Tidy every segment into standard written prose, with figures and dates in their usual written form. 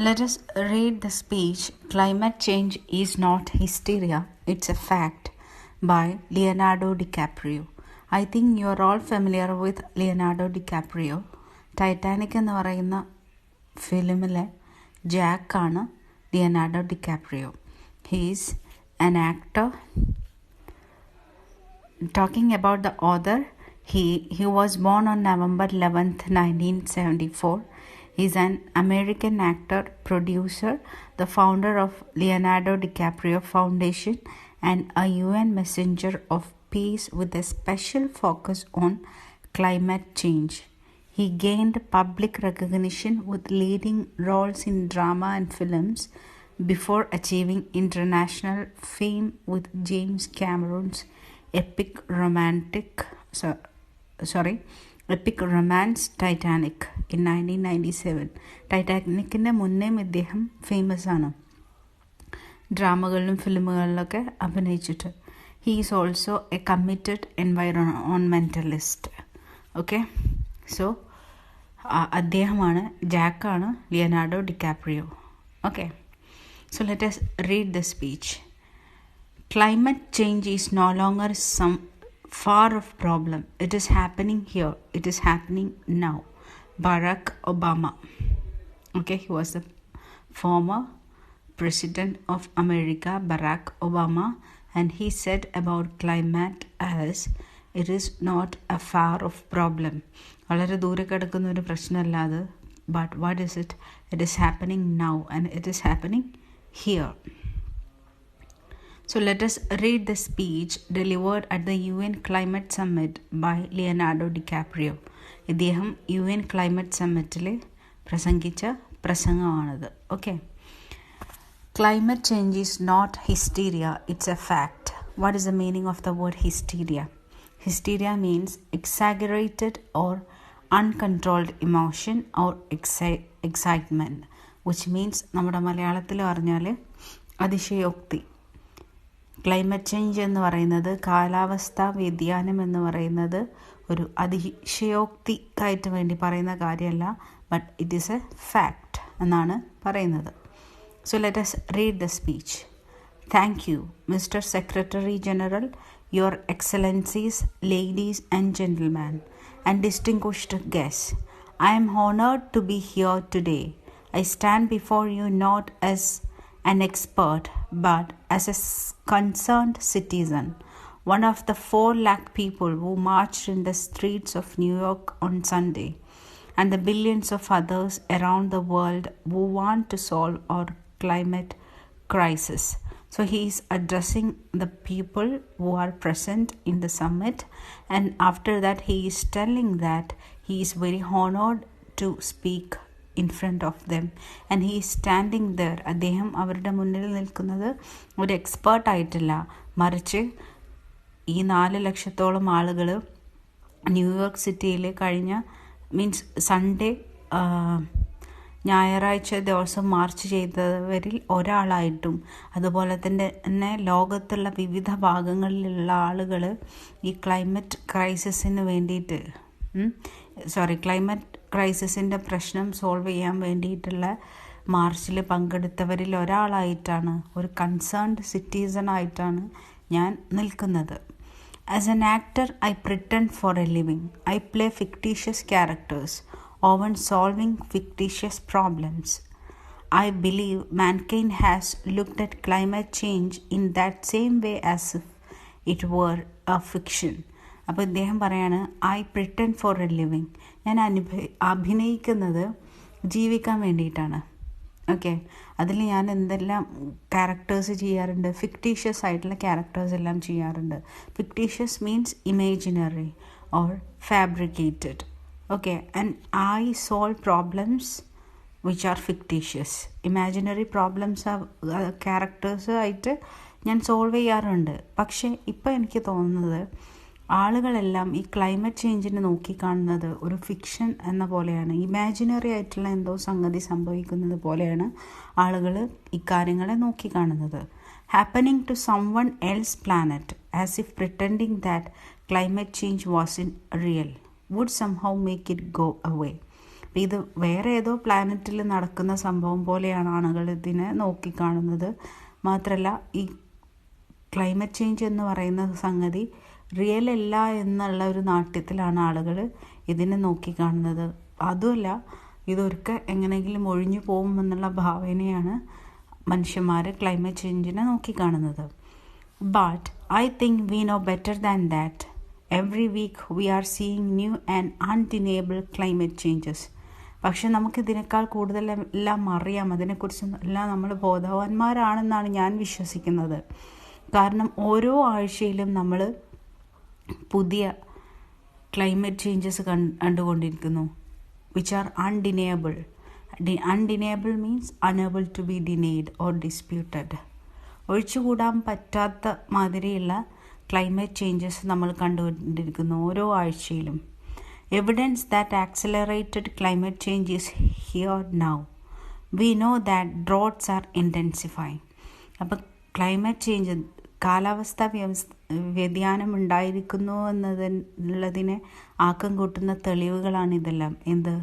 Let us read the speech Climate Change is Not Hysteria, It's a Fact by Leonardo DiCaprio. I think you are all familiar with Leonardo DiCaprio. Titanic എന്ന് പറയുന്ന ഫിലിമിലെ ജാക്കാണ് Leonardo DiCaprio. He's an actor. Talking about the author, he was born on November 11th, 1974. He's an American actor, producer, the founder of Leonardo DiCaprio Foundation, and a UN messenger of peace with a special focus on climate change. He gained public recognition with leading roles in drama and films before achieving international fame with James Cameron's epic romance Titanic in 1997. ടൈറ്റാനിക്കിൻ്റെ മുന്നേയും ഇദ്ദേഹം famous ആണ്, ഡ്രാമകളിലും ഫിലിമുകളിലൊക്കെ അഭിനയിച്ചിട്ട്. He is also a committed environmentalist. Okay, so അദ്ദേഹമാണ്, ജാക്കാണ് Leonardo DiCaprio. Okay, so let us read the speech. Climate change is no longer some far off problem. It is happening here. It is happening now. Barack Obama. Okay, he was the former president of America, Barack Obama, and he said about climate as it is not a far off problem. വളരെ ദൂരെ കിടക്കുന്ന ഒരു പ്രശ്നമല്ല അത്. But what is it? It is happening now and it is happening here. So let us read the speech delivered at the UN Climate Summit by Leonardo DiCaprio. ഇദ്ദേഹം UN Climate Summitൽ പ്രസംഗിച്ച പ്രസംഗമാണത്. Okay, Climate change is not hysteria, it's a fact. What is the meaning of the word hysteria? Hysteria means exaggerated or uncontrolled emotion or excitement, which means നമ്മുടെ മലയാളത്തിൽ പറഞ്ഞാൽ അതിശയോക്തി. Climate change എന്ന് പറയുന്നത്, കാലാവസ്ഥാ വ്യതിയാനം എന്ന് പറയുന്നത് ഒരു അതിശയോക്തിക്കായിട്ട് വേണ്ടി പറയുന്ന കാര്യമല്ല, but it is A fact എന്നാണ് പറയുന്നത്. So let us read the speech. Thank you, Mr. Secretary General, Your Excellencies, ladies and gentlemen, and distinguished guests. I am honored to be here today. I stand before you not as an expert, but as a concerned citizen, one of the 4 lakh people who marched in the streets of New York on Sunday, and the billions of others around the world who want to solve our climate crisis. So he is addressing the people who are present in the summit, and after that he is telling that he is very honored to speak in front of them and he is standing there. അദ്ദേഹം അവരുടെ മുന്നിൽ നിൽക്കുന്നത് ഒരു എക്സ്പേർട്ടായിട്ടില്ല, മറിച്ച് ഈ 4 ലക്ഷത്തോളം ആളുകൾ New York സിറ്റിയിൽ കഴിഞ്ഞ സൺഡേ ഞായറാഴ്ച ദിവസം മാർച്ച് ചെയ്തവരിൽ ഒരാളായിട്ടും, അതുപോലെ തന്നെ ലോകത്തുള്ള വിവിധ ഭാഗങ്ങളിലുള്ള ആളുകൾ ഈ ക്ലൈമറ്റ് ക്രൈസിസിന് വേണ്ടിയിട്ട് ക്ലൈമറ്റ് ക്രൈസിസിൻ്റെ പ്രശ്നം സോൾവ് ചെയ്യാൻ വേണ്ടിയിട്ടുള്ള മാർച്ചിൽ പങ്കെടുത്തവരിൽ ഒരാളായിട്ടാണ്, ഒരു കൺസേൺഡ് സിറ്റിസണായിട്ടാണ് ഞാൻ നിൽക്കുന്നത്. As an actor I pretend for a living. I play fictitious characters, often solving fictitious problems. I believe mankind has looked at climate change in that same way as if it were a fiction. അപ്പോൾ ഇദ്ദേഹം പറയാണ്, I pretend for a living. ഞാൻ അഭിനയിക്കുന്നത് ജീവിക്കാൻ വേണ്ടിയിട്ടാണ്. Okay, അതിൽ ഞാൻ എന്തെല്ലാം ക്യാരക്ടേഴ്സ് ചെയ്യാറുണ്ട്, ഫിക്ടീഷ്യസ് ആയിട്ടുള്ള ക്യാരക്ടേഴ്സ് എല്ലാം ചെയ്യാറുണ്ട്. Fictitious means imaginary or fabricated. Okay, and I solve problems which are fictitious. Imaginary problems characters ആയിട്ട് ഞാൻ സോൾവ് ചെയ്യാറുണ്ട്. പക്ഷേ ഇപ്പോൾ എനിക്ക് തോന്നുന്നത് ആളുകളെല്ലാം ഈ ക്ലൈമറ്റ് ചേഞ്ചിനെ നോക്കിക്കാണുന്നത് ഒരു ഫിക്ഷൻ എന്ന പോലെയാണ്, ഇമാജിനറി ആയിട്ടുള്ള എന്തോ സംഗതി സംഭവിക്കുന്നത് പോലെയാണ് ആളുകൾ ഇക്കാര്യങ്ങളെ നോക്കിക്കാണുന്നത്. Happening to someone else planet as if pretending that climate change wasn't real would somehow make it go away. അപ്പം ഇത് വേറെ ഏതോ പ്ലാനറ്റിൽ നടക്കുന്ന സംഭവം പോലെയാണ് ആളുകൾ ഇതിനെ നോക്കിക്കാണുന്നത്. മാത്രമല്ല ഈ ക്ലൈമറ്റ് ചേഞ്ച് എന്ന് പറയുന്ന സംഗതി റിയൽ അല്ല എന്നുള്ള ഒരു നാട്യത്തിലാണ് ആളുകൾ ഇതിനെ നോക്കിക്കാണുന്നത്. അതുമല്ല, ഇതൊരുക്കെ എങ്ങനെയെങ്കിലും ഒഴിഞ്ഞു പോകുമെന്നുള്ള ഭാവനയാണ് മനുഷ്യന്മാർ ക്ലൈമറ്റ് ചേഞ്ചിനെ നോക്കിക്കാണുന്നത്. But I think we know better than that. Every week we are seeing new and undeniable climate changes. പക്ഷെ നമുക്കിതിനേക്കാൾ കൂടുതലെല്ലാം അറിയാം, അതിനെക്കുറിച്ച് എല്ലാം നമ്മൾ ബോധവാന്മാരാണെന്നാണ് ഞാൻ വിശ്വസിക്കുന്നത്. കാരണം ഓരോ ആഴ്ചയിലും നമ്മൾ പുതിയ ക്ലൈമറ്റ് ചേഞ്ചസ് കണ്ടുകൊണ്ടിരിക്കുന്നു, which are undeniable. Undeniable means unable to be denied or disputed. ഒഴിച്ചുകൂടാൻ പറ്റാത്ത മാതിരിയുള്ള ക്ലൈമറ്റ് ചേഞ്ചസ് നമ്മൾ കണ്ടുകൊണ്ടിരിക്കുന്നു ഓരോ ആഴ്ചയിലും. Evidence that accelerated climate change is here now. We know that droughts are intensifying. അപ്പം ക്ലൈമറ്റ് ചേഞ്ച്, കാലാവസ്ഥാ വ്യതിയാനം ഉണ്ടായിരിക്കുന്നു എന്നതിനെ ആക്കം കൂട്ടുന്ന തെളിവുകളാണിതെല്ലാം. എന്ത്?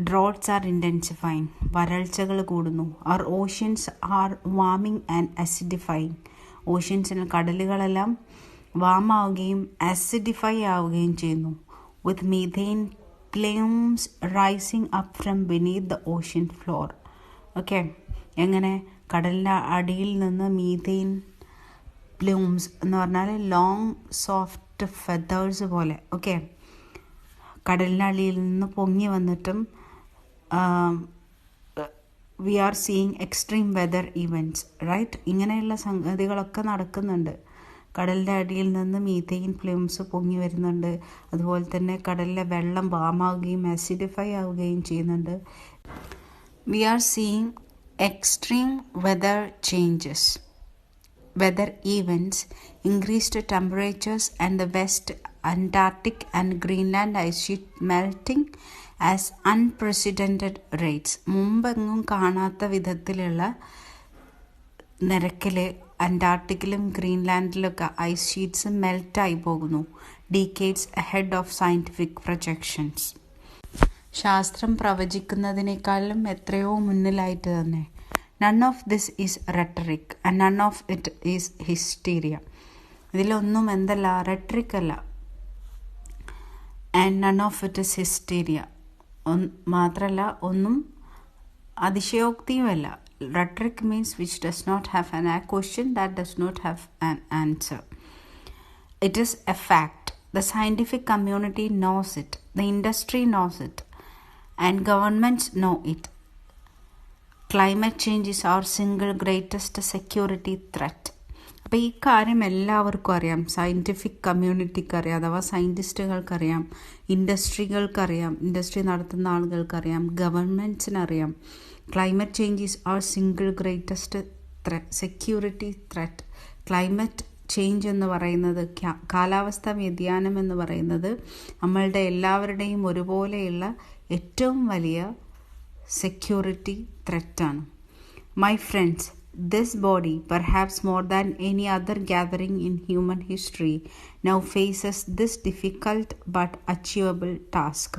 ഡ്രോട്ട്സ് ആർ ഇൻറ്റൻസിഫൈങ്, വരൾച്ചകൾ കൂടുന്നു. അവർ ഓഷ്യൻസ് ആർ വാമിങ് ആൻഡ് അസിഡിഫൈങ്. ഓഷ്യൻസിന്, കടലുകളെല്ലാം വാമാവുകയും അസിഡിഫൈ ആവുകയും ചെയ്യുന്നു. With methane flames rising up from beneath the ocean floor. Okay, എങ്ങനെ? കടലിൻ്റെ അടിയിൽ നിന്ന് മീഥെയിൻ പ്ലൂംസ് എന്ന് പറഞ്ഞാൽ ലോങ് സോഫ്റ്റ് ഫെതേഴ്സ് പോലെ, ഓക്കെ, കടലിൻ്റെ അടിയിൽ നിന്ന് പൊങ്ങി വന്നിട്ടും we are seeing extreme weather events, right? ഇങ്ങനെയുള്ള സംഗതികളൊക്കെ നടക്കുന്നുണ്ട്. കടലിൻ്റെ അടിയിൽ നിന്ന് മീഥെയിൻ ഫ്ലെയിംസ് പൊങ്ങി വരുന്നുണ്ട്. അതുപോലെ തന്നെ കടലിലെ വെള്ളം വാമാവുകയും ആസിഡിഫൈ ആവുകയും ചെയ്യുന്നുണ്ട്. We are seeing extreme weather changes, weather events, increased temperatures, and the West Antarctic and Greenland ice sheet melting as unprecedented rates. മുമ്പെങ്ങും കാണാത്ത വിധത്തിലുള്ള നിരക്കിൽ അന്റാർട്ടിക്കിലും ഗ്രീൻലാൻഡിലൊക്കെ ഐസ് ഷീറ്റ്സ് മെൽറ്റായി പോകുന്നു. Decades ahead of scientific projections. ശാസ്ത്രം പ്രവചിക്കുന്നതിനേക്കാളും എത്രയോ മുന്നിലായിട്ട് തന്നെ. None of this is rhetoric and none of it is hysteria. ഇതിലൊന്നും എന്തല്ല, റെട്ടറിക് അല്ല, and none of it is hysteria. മാത്രമല്ല ഒന്നും അതിശയോക്തിയുമല്ല. Rhetoric means which does not have an uh question that does not have an answer. It is a fact. The scientific community knows it, the industry knows it, and governments know it. Climate change is our single greatest security threat. അപ്പോൾ ഈ കാര്യം എല്ലാവർക്കും അറിയാം. Scientific കമ്മ്യൂണിറ്റിക്ക് അറിയാം, അഥവാ സയൻറ്റിസ്റ്റുകൾക്കറിയാം, ഇൻഡസ്ട്രികൾക്കറിയാം, industry നടത്തുന്ന ആളുകൾക്കറിയാം, ഗവൺമെൻറ്റ്സിനറിയാം. Climate change is our single greatest security threat. Climate change എന്ന് പറയുന്നത്, കാലാവസ്ഥാ വ്യതിയാനം എന്ന് പറയുന്നത് നമ്മളുടെ എല്ലാവരുടെയും ഒരുപോലെയുള്ള ഏറ്റവും വലിയ സെക്യൂരിറ്റി ത്രെറ്റാണ്. My friends, this body, perhaps more than any other gathering in human history, now faces this difficult but achievable task.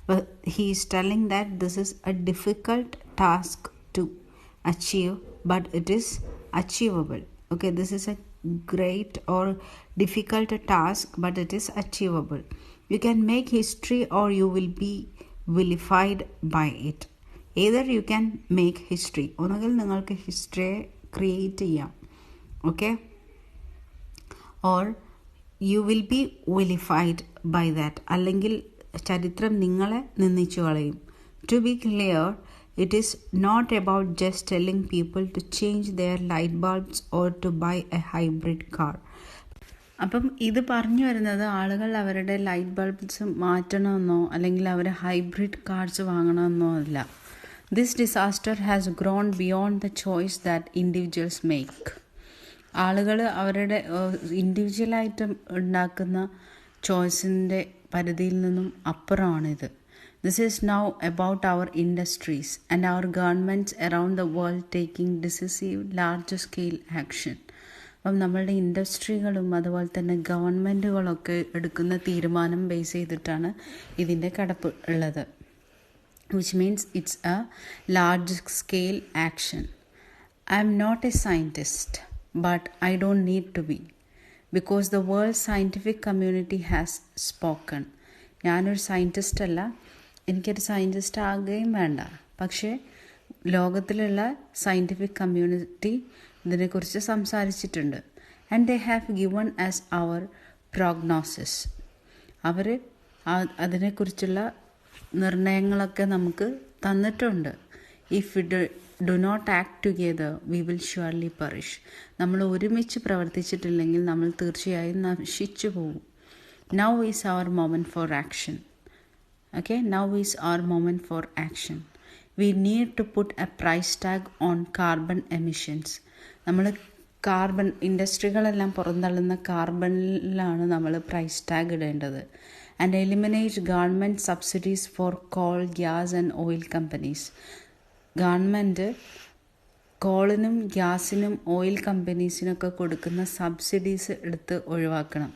But he is telling that this is a difficult task to achieve, but it is achievable. Okay, this is a great or difficult task, but it is achievable. You can make history or you will be vilified by it. Either you can make history, ഒന്നുകിൽ നിങ്ങൾക്ക് ഹിസ്റ്ററിയെ create ചെയ്യാം, okay, or you will be vilified by that, അല്ലെങ്കിൽ ചരിത്രം നിങ്ങളെ നിന്ദിച്ചു കളയും. To be clear, it is not about just telling people to change their light bulbs or to buy a hybrid car. അപ്പം ഇത് പറഞ്ഞു വരുന്നത് ആളുകൾ അവരുടെ ലൈറ്റ് ബൾബ്സ് മാറ്റണമെന്നോ അല്ലെങ്കിൽ അവർ ഹൈബ്രിഡ് കാർസ് വാങ്ങണമെന്നോ അല്ല. This disaster has grown beyond the choice that individuals make. ആളുകൾ അവരുടെ ഇൻഡിവിജ്വലായിട്ട് ഉണ്ടാക്കുന്ന ചോയ്സിൻ്റെ പരിധിയിൽ നിന്നും അപ്പുറമാണിത്. This is now about our industries and our governments around the world taking decisive large-scale action. അപ്പം നമ്മളുടെ ഇൻഡസ്ട്രികളും അതുപോലെ തന്നെ ഗവൺമെൻറ്റുകളൊക്കെ എടുക്കുന്ന തീരുമാനം ബേസ് ചെയ്തിട്ടാണ് ഇതിൻ്റെ കിടപ്പ് ഉള്ളത്. which means it's a large scale action. I'm not a scientist, but I don't need to be, because the world scientific community has spoken. ഞാനൊരു സയൻറ്റിസ്റ്റ് അല്ല, എനിക്കൊരു സയൻറ്റിസ്റ്റ് ആകുകയും വേണ്ട. പക്ഷേ ലോകത്തിലുള്ള സയൻറ്റിഫിക് കമ്മ്യൂണിറ്റി ഇതിനെക്കുറിച്ച് സംസാരിച്ചിട്ടുണ്ട്. And they have given us our prognosis. അവർ അതിനെക്കുറിച്ചുള്ള നിർണയങ്ങളൊക്കെ നമുക്ക് തന്നിട്ടുണ്ട്. If we do not act together we will surely perish. നമ്മൾ ഒരുമിച്ച് പ്രവർത്തിച്ചിട്ടില്ലെങ്കിൽ നമ്മൾ തീർച്ചയായും നശിച്ചു പോകും. Now is our moment for action. Okay, now is our moment for action. We need to put a price tag on carbon emissions. നമ്മൾ carbon ഇൻഡസ്ട്രികളെല്ലാം പുറന്തള്ളുന്ന കാർബണിലാണ് നമ്മൾ പ്രൈസ് ടാഗ് ഇടേണ്ടത്. And eliminate government subsidies for call, gas and oil companies. Government കോളിനും ഗ്യാസിനും oil കമ്പനീസിനൊക്കെ കൊടുക്കുന്ന സബ്സിഡീസ് എടുത്ത് ഒഴിവാക്കണം.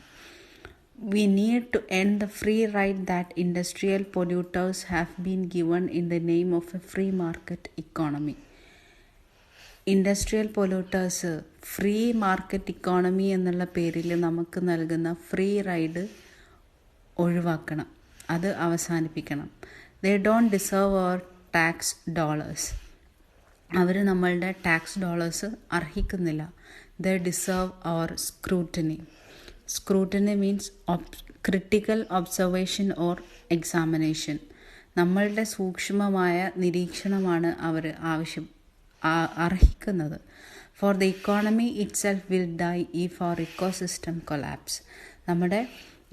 We need to end the free ride that industrial polluters have been given in the name of a free market economy. Industrial polluters free market economy എന്നുള്ള പേരിൽ നമുക്ക് നൽകുന്ന ഫ്രീ റൈഡ് ഒഴിവാക്കണം, അത് അവസാനിപ്പിക്കണം. They don't deserve our tax dollars. അവർ നമ്മളുടെ tax dollars അർഹിക്കുന്നില്ല. They deserve our scrutiny. Scrutiny means critical observation or examination. നമ്മളുടെ സൂക്ഷ്മമായ നിരീക്ഷണമാണ് അവർ അർഹിക്കുന്നത്. For the economy itself will die if our ecosystem collapse. നമ്മുടെ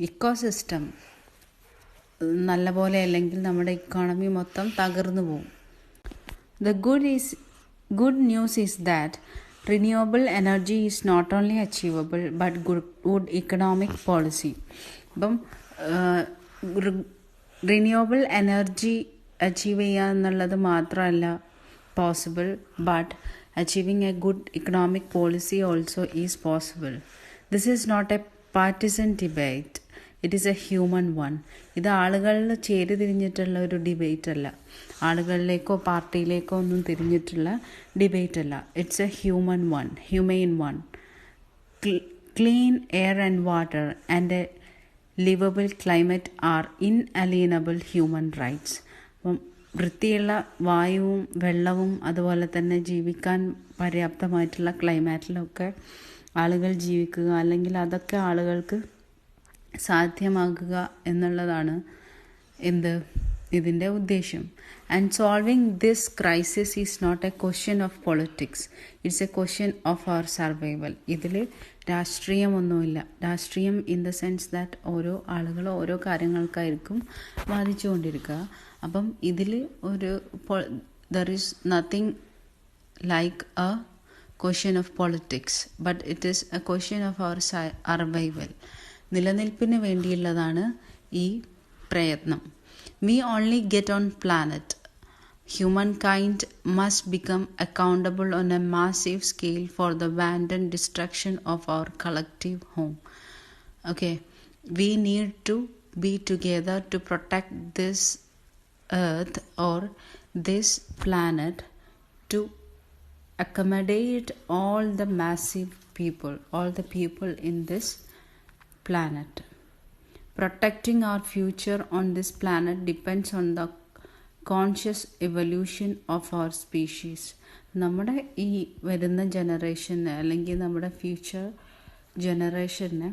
ഇക്കോസിസ്റ്റം നല്ലപോലെ അല്ലെങ്കിൽ നമ്മുടെ ഇക്കോണമി മൊത്തം തകർന്നു പോകും. The good news is that renewable energy is not only achievable but good economic policy. അപ്പം റിന്യൂവബിൾ എനർജി അച്ചീവ് ചെയ്യുക എന്നുള്ളത് മാത്രമല്ല possible, but achieving a good economic policy also is possible. This is not a partisan debate, it is a human one. ഇത് ആളുകളിൽ ചേരി തിരിഞ്ഞിട്ടുള്ള ഒരു debate അല്ല, ആളുകളിലേക്കോ പാർട്ടിയിലേക്കോ ഒന്നും തിരിഞ്ഞിട്ടുള്ള ഡിബേറ്റ് അല്ല. It's a humane one. Clean air and water and a livable climate are inalienable human rights. അപ്പം വൃത്തിയുള്ള വായുവും വെള്ളവും അതുപോലെ തന്നെ ജീവിക്കാൻ പര്യാപ്തമായിട്ടുള്ള ക്ലൈമാറ്റിലൊക്കെ ആളുകൾ ജീവിക്കുക, അല്ലെങ്കിൽ അതൊക്കെ ആളുകൾക്ക് സാധ്യമാക്കുക എന്നുള്ളതാണ് ഇതിൻ്റെ ഉദ്ദേശം. And solving this crisis is not a question of politics, it's a question of our survival. ഇതിൽ രാഷ്ട്രീയമൊന്നുമില്ല. രാഷ്ട്രീയം ഇൻ ദ സെൻസ് ദാറ്റ് ഓരോ ആളുകൾ ഓരോ കാര്യങ്ങൾക്കായിരിക്കും ബാധിച്ചുകൊണ്ടിരിക്കുക. അപ്പം ഇതിൽ there is nothing like a question of politics, but it is a question of our survival. നിലനിൽപ്പിന് വേണ്ടിയുള്ളതാണ് ഈ പ്രയത്നം. We only get on planet. Humankind must become accountable on a massive scale for the wanton destruction of our collective home. Okay, we need to be together to protect this earth or this planet, to accommodate all the massive people, all the people in this planet. Protecting our future on this planet depends on the conscious evolution of our species. നമ്മുടെ ഈ വരുന്ന ജനറേഷന് അല്ലെങ്കിൽ നമ്മുടെ future ജനറേഷന്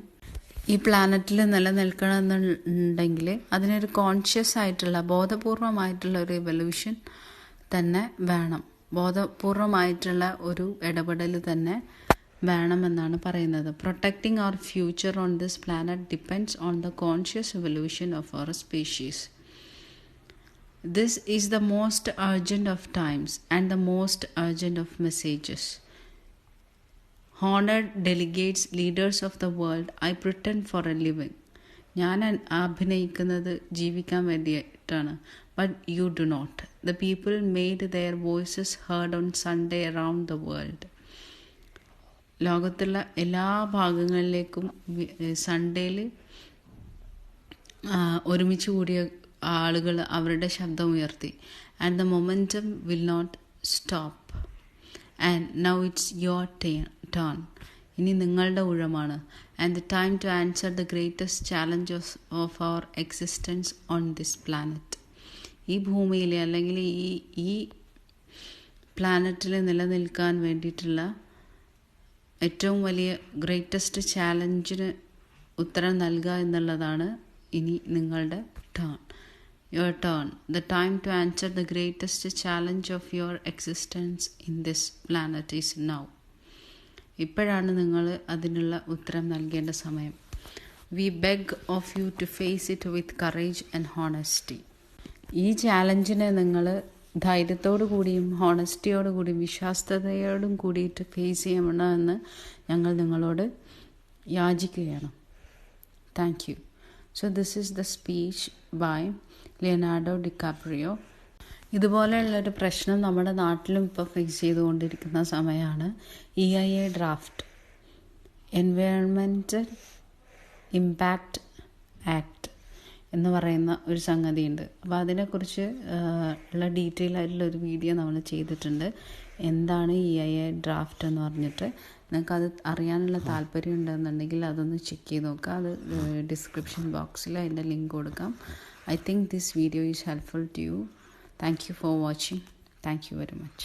ഈ പ്ലാനറ്റിൽ നിലനിൽക്കണമെന്നുണ്ടെങ്കിൽ അതിനൊരു conscious ആയിട്ടുള്ള ബോധപൂർവമായിട്ടുള്ള ഒരു evolution തന്നെ വേണം, ബോധപൂർവമായിട്ടുള്ള ഒരു ഇടപെടൽ തന്നെ വേണമെന്നാണ് പറയുന്നത്. Protecting our future on this planet depends on the conscious evolution of our species. This is the most urgent of times and the most urgent of messages. Honoured delegates, leaders of the world, I pretend for a living. ഞാൻ അഭിനയിക്കുന്നത് ജീവിക്കാൻ വേണ്ടിയിട്ടാണ്, but you do not. The people made their voices heard on Sunday around the world. ലോകത്തുള്ള എല്ലാ ഭാഗങ്ങളിലേക്കും സൺഡേയിൽ ഒരുമിച്ച് കൂടിയ ആളുകൾ അവരുടെ ശബ്ദം ഉയർത്തി. And the momentum will not stop. And now it's your turn. ഇനി നിങ്ങളുടെ ഊഴമാണ്. And the time to answer the greatest challenges of our existence on this planet. ഈ ഭൂമിയിലെ അല്ലെങ്കിൽ ഈ പ്ലാനറ്റിൽ നിലനിൽക്കാൻ വേണ്ടിയിട്ടുള്ള ഏറ്റവും വലിയ ഗ്രേറ്റസ്റ്റ് ചാലഞ്ചിന് ഉത്തരം നൽകുക എന്നുള്ളതാണ് ഇനി നിങ്ങളുടെ turn. Your turn. The time to answer the greatest challenge of your existence in this planet is now. ഇപ്പോഴാണ് നിങ്ങൾ അതിനുള്ള ഉത്തരം നൽകേണ്ട സമയം. We beg of you to face it with courage and honesty. ഈ ചാലഞ്ചിനെ നിങ്ങൾ ധൈര്യത്തോടു കൂടിയും ഹോണസ്റ്റിയോടു കൂടിയും വിശ്വാസ്യതയോടും കൂടിയിട്ട് ഫേസ് ചെയ്യണമെന്ന് ഞങ്ങൾ നിങ്ങളോട് യാചിക്കുകയാണ്. Thank you. So this is the speech by Leonardo DiCaprio. ഇതുപോലെയുള്ളൊരു പ്രശ്നം നമ്മുടെ നാട്ടിലും ഇപ്പോൾ ഫേസ് ചെയ്തുകൊണ്ടിരിക്കുന്ന സമയമാണ്. EIA draft, environmental impact act എന്ന് പറയുന്ന ഒരു സംഗതിയുണ്ട്. അപ്പോൾ അതിനെക്കുറിച്ച് ഉള്ള ഡീറ്റെയിൽ ആയിട്ടുള്ളൊരു വീഡിയോ നമ്മൾ ചെയ്തിട്ടുണ്ട്. എന്താണ് EIA ഡ്രാഫ്റ്റ് എന്ന് പറഞ്ഞിട്ട്. നിങ്ങൾക്കത് അറിയാനുള്ള താല്പര്യം ഉണ്ടെന്നുണ്ടെങ്കിൽ അതൊന്ന് ചെക്ക് ചെയ്ത് നോക്കുക. അത് ഡിസ്ക്രിപ്ഷൻ ബോക്സിൽ അതിൻ്റെ ലിങ്ക് കൊടുക്കാം. I think this video is helpful to you. Thank you for watching. Thank you very much.